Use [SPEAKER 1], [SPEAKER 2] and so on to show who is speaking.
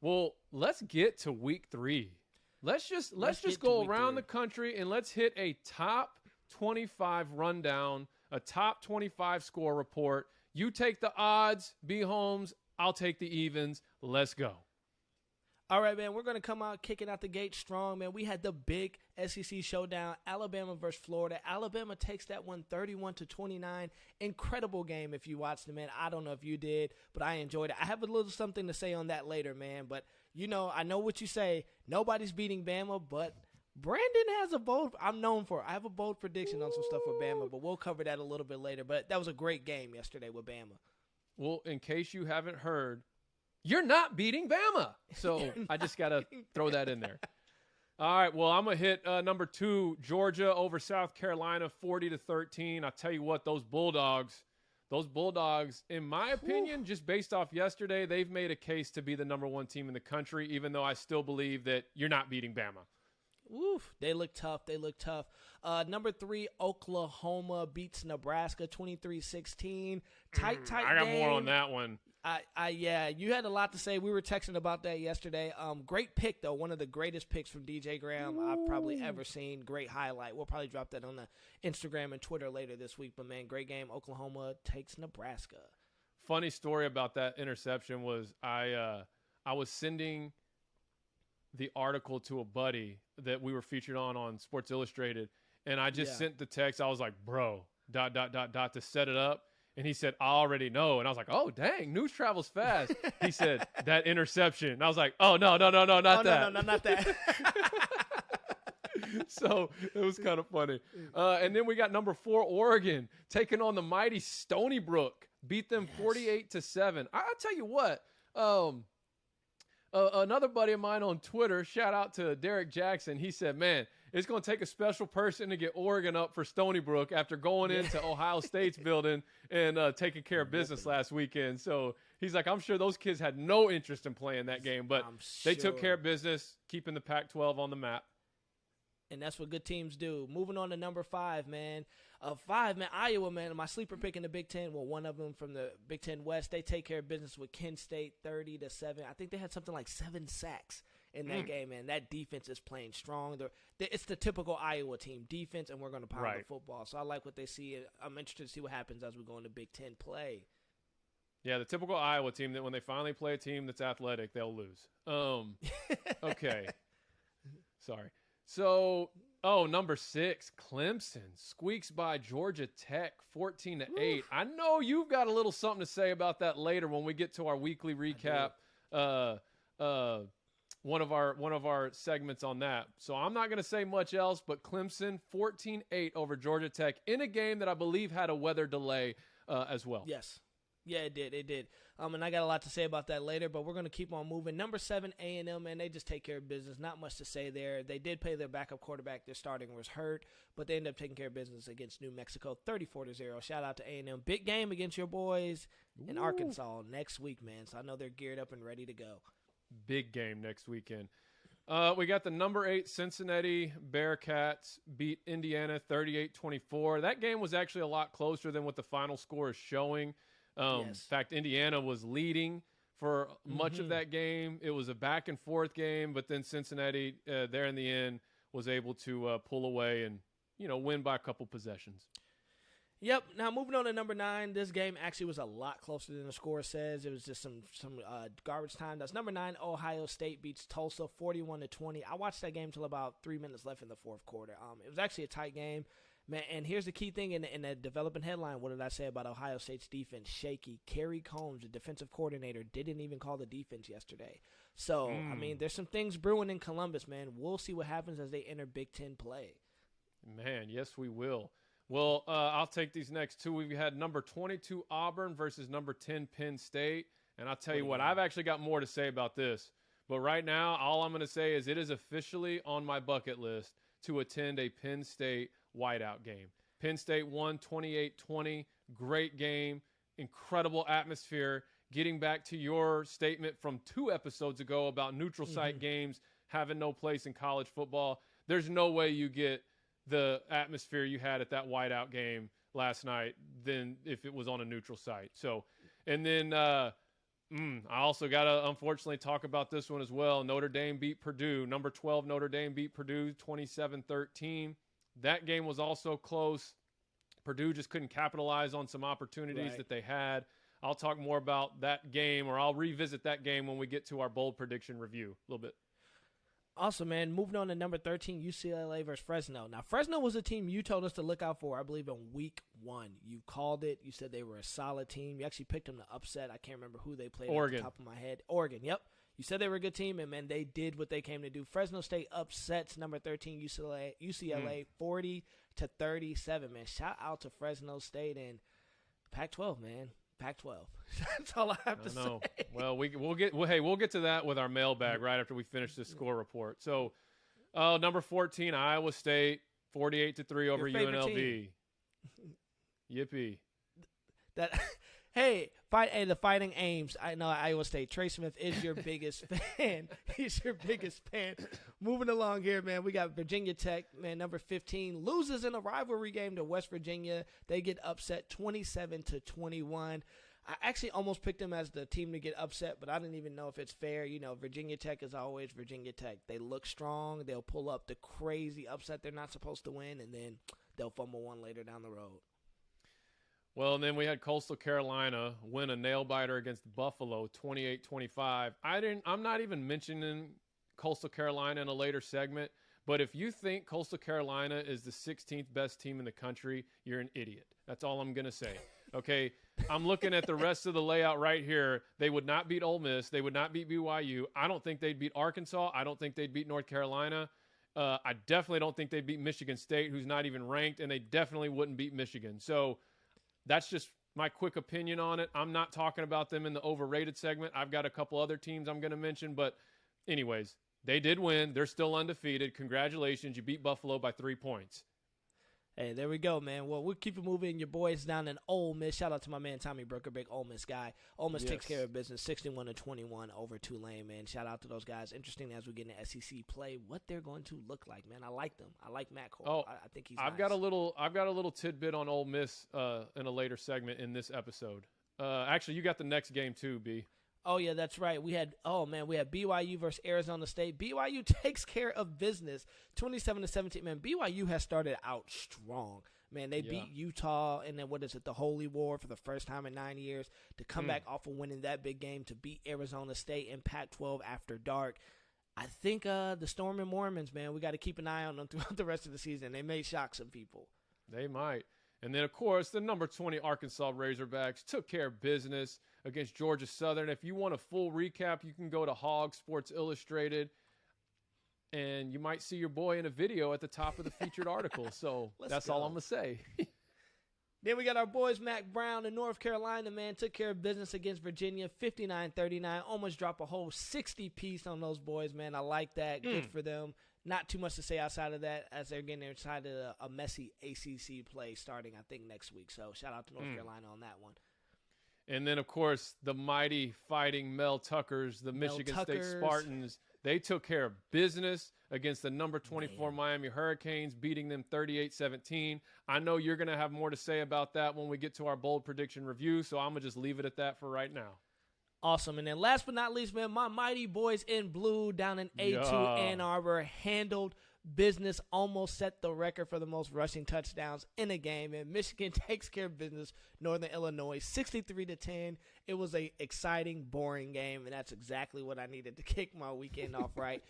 [SPEAKER 1] Well, let's get to week 3. Let's just go around the country and let's hit a top 25 rundown, a top 25 score report. You take the odds, B. Holmes. I'll take the evens. Let's go.
[SPEAKER 2] All right, man, we're going to come out kicking out the gate strong, man. We had the big SEC showdown, Alabama versus Florida. Alabama takes that one 31-29. Incredible game if you watched it, man. I don't know if you did, but I enjoyed it. I have a little something to say on that later, man. But, I know what you say. Nobody's beating Bama, but Brandon has a bold – I'm known for it. I have a bold prediction on some stuff with Bama, but we'll cover that a little bit later. But that was a great game yesterday with Bama.
[SPEAKER 1] Well, in case you haven't heard – you're not beating Bama. So I just got to throw that in there. All right, well, I'm going to hit number 2, Georgia over South Carolina, 40-13. I'll tell you what, those Bulldogs, in my opinion, just based off yesterday, they've made a case to be the number 1 team in the country, even though I still believe that you're not beating Bama.
[SPEAKER 2] Oof, they look tough. Number 3, Oklahoma beats Nebraska 23-16. Tight game.
[SPEAKER 1] I got more on that one.
[SPEAKER 2] Yeah, you had a lot to say. We were texting about that yesterday. Great pick, though. One of the greatest picks from DJ Graham I've probably ever seen. Great highlight. We'll probably drop that on the Instagram and Twitter later this week. But, man, great game. Oklahoma takes Nebraska.
[SPEAKER 1] Funny story about that interception was I was sending the article to a buddy that we were featured on Sports Illustrated, and I just sent the text. I was like, bro, ... to set it up. And he said, I already know. And I was like, oh, dang, news travels fast. He said, that interception. And I was like, oh, no, not that.
[SPEAKER 2] No, not that.
[SPEAKER 1] So it was kind of funny. And then we got number 4, Oregon, taking on the mighty Stony Brook. Beat them 48-7. I'll tell you what, another buddy of mine on Twitter, shout out to Derek Jackson, he said, man, it's going to take a special person to get Oregon up for Stony Brook after going into Ohio State's building and taking care of business last weekend. So he's like, I'm sure those kids had no interest in playing that game, but they took care of business, keeping the Pac-12 on the map.
[SPEAKER 2] And that's what good teams do. Moving on to number 5, man. Iowa, man, my sleeper pick in the Big Ten. Well, one of them from the Big Ten West. They take care of business with Kent State 30-7. I think they had something like 7 sacks in that game, man. That defense is playing strong. It's the typical Iowa team defense, and we're going to pound the football. So I like what they see. I'm interested to see what happens as we go into Big Ten play.
[SPEAKER 1] Yeah, the typical Iowa team that when they finally play a team that's athletic, they'll lose. Okay. Sorry. So, number 6, Clemson squeaks by Georgia Tech 14-8. I know you've got a little something to say about that later when we get to our weekly recap. One of our segments on that. So I'm not going to say much else, but Clemson 14-8 over Georgia Tech in a game that I believe had a weather delay as well.
[SPEAKER 2] Yes. Yeah, it did. And I got a lot to say about that later, but we're going to keep on moving. Number 7, A&M, man, they just take care of business. Not much to say there. They did pay their backup quarterback. Their starting was hurt, but they ended up taking care of business against New Mexico, 34-0. Shout out to A&M. Big game against your boys in Arkansas next week, man. So I know they're geared up and ready to go.
[SPEAKER 1] Big game next weekend. We got the number 8 Cincinnati Bearcats beat Indiana 38-24. That game was actually a lot closer than what the final score is showing. In fact, Indiana was leading for much of that game. It was a back and forth game, but then Cincinnati there in the end was able to pull away and, win by a couple possessions.
[SPEAKER 2] Yep. Now, moving on to number 9, this game actually was a lot closer than the score says. It was just some garbage time. That's number 9, Ohio State beats Tulsa 41-20. I watched that game till about 3 minutes left in the fourth quarter. It was actually a tight game. Man, and here's the key thing in the developing headline. What did I say about Ohio State's defense? Shaky. Kerry Combs, the defensive coordinator, didn't even call the defense yesterday. So, I mean, there's some things brewing in Columbus, man. We'll see what happens as they enter Big Ten play.
[SPEAKER 1] Man, yes, we will. Well, I'll take these next 2. We've had number 22 Auburn versus number 10 Penn State. And I'll tell you what, I've actually got more to say about this. But right now, all I'm going to say is it is officially on my bucket list to attend a Penn State whiteout game. Penn State won 28-20. Great game. Incredible atmosphere. Getting back to your statement from 2 episodes ago about neutral site games having no place in college football, there's no way you get the atmosphere you had at that whiteout game last night than if it was on a neutral site. So, and then I also got to unfortunately talk about this one as well. Notre Dame beat Purdue. Number 12 Notre Dame beat Purdue 27-13. That game was also close. Purdue just couldn't capitalize on some opportunities that they had. I'll talk more about that game, or I'll revisit that game when we get to our bold prediction review a little bit.
[SPEAKER 2] Also, man, moving on to number 13, UCLA versus Fresno. Now, Fresno was a team you told us to look out for, I believe, in week 1. You called it. You said they were a solid team. You actually picked them to upset. I can't remember who they played
[SPEAKER 1] Oregon.
[SPEAKER 2] Off the top of my head. Oregon, yep. You said they were a good team, and, man, they did what they came to do. Fresno State upsets number 13 UCLA 40-37, man. Shout out to Fresno State and Pac-12, man. Pac-12. That's all I have to say.
[SPEAKER 1] Well, we'll get to that with our mailbag right after we finish this score report. So, number 14, Iowa State, 48-3 over UNLV. Yippee! Hey,
[SPEAKER 2] the Fighting Ames. I know Iowa State. Trey Smith is your biggest fan. He's your biggest fan. Moving along here, man. We got Virginia Tech, man, number 15, loses in a rivalry game to West Virginia. They get upset 27-21. I actually almost picked them as the team to get upset, but I didn't even know if it's fair. You know, Virginia Tech is always Virginia Tech. They look strong. They'll pull up the crazy upset they're not supposed to win, and then they'll fumble one later down the road.
[SPEAKER 1] Well, and then we had Coastal Carolina win a nail-biter against Buffalo, 28-25. I'm not even mentioning Coastal Carolina in a later segment, but if you think Coastal Carolina is the 16th best team in the country, you're an idiot. That's all I'm going to say. Okay, I'm looking at the rest of the layout right here. They would not beat Ole Miss. They would not beat BYU. I don't think they'd beat Arkansas. I don't think they'd beat North Carolina. I definitely don't think they'd beat Michigan State, who's not even ranked, and they definitely wouldn't beat Michigan. So that's just my quick opinion on it. I'm not talking about them in the overrated segment. I've got a couple other teams I'm going to mention, but anyways, they did win. They're still undefeated. Congratulations. You beat Buffalo by 3 points.
[SPEAKER 2] Hey, there we go, man. Well, we'll keep it moving. Your boys down in Ole Miss. Shout out to my man Tommy Brooker, big Ole Miss guy. Ole Miss takes care of business, 61-21 over Tulane, man. Shout out to those guys. Interesting as we get into SEC play, what they're going to look like, man. I like them. I like Matt Cole. I think he's. I've got a
[SPEAKER 1] little tidbit on Ole Miss in a later segment in this episode. Actually, you got the next game too, B.
[SPEAKER 2] Oh, yeah, that's right. We had BYU versus Arizona State. BYU takes care of business, 27-17. Man, BYU has started out strong. Man, they beat Utah, and then the Holy War for the first time in 9 years, to come back off of winning that big game to beat Arizona State in Pac-12 after dark. I think the Storming Mormons, man, we got to keep an eye on them throughout the rest of the season. They may shock some people.
[SPEAKER 1] They might. And then, of course, the number 20 Arkansas Razorbacks took care of business against Georgia Southern. If you want a full recap, you can go to Hog Sports Illustrated, and you might see your boy in a video at the top of the featured article. So that's all I'm going to say.
[SPEAKER 2] Then we got our boys, Mac Brown in North Carolina, man, took care of business against Virginia, 59-39. Almost drop a whole 60-piece on those boys, man. I like that. Good for them. Not too much to say outside of that, as they're getting inside of a messy ACC play starting, I think, next week. So shout out to North Carolina on that one.
[SPEAKER 1] And then, of course, the mighty Fighting Mel Tuckers, the Michigan State Spartans, they took care of business against the number 24 Miami Hurricanes, beating them 38-17. I know you're going to have more to say about that when we get to our bold prediction review, so I'm going to just leave it at that for right now.
[SPEAKER 2] Awesome. And then last but not least, man, my mighty boys in blue down in A2 Ann Arbor handled business, almost set the record for the most rushing touchdowns in a game. And Michigan takes care of business, Northern Illinois, 63-10. It was a exciting, boring game, and that's exactly what I needed to kick my weekend off right.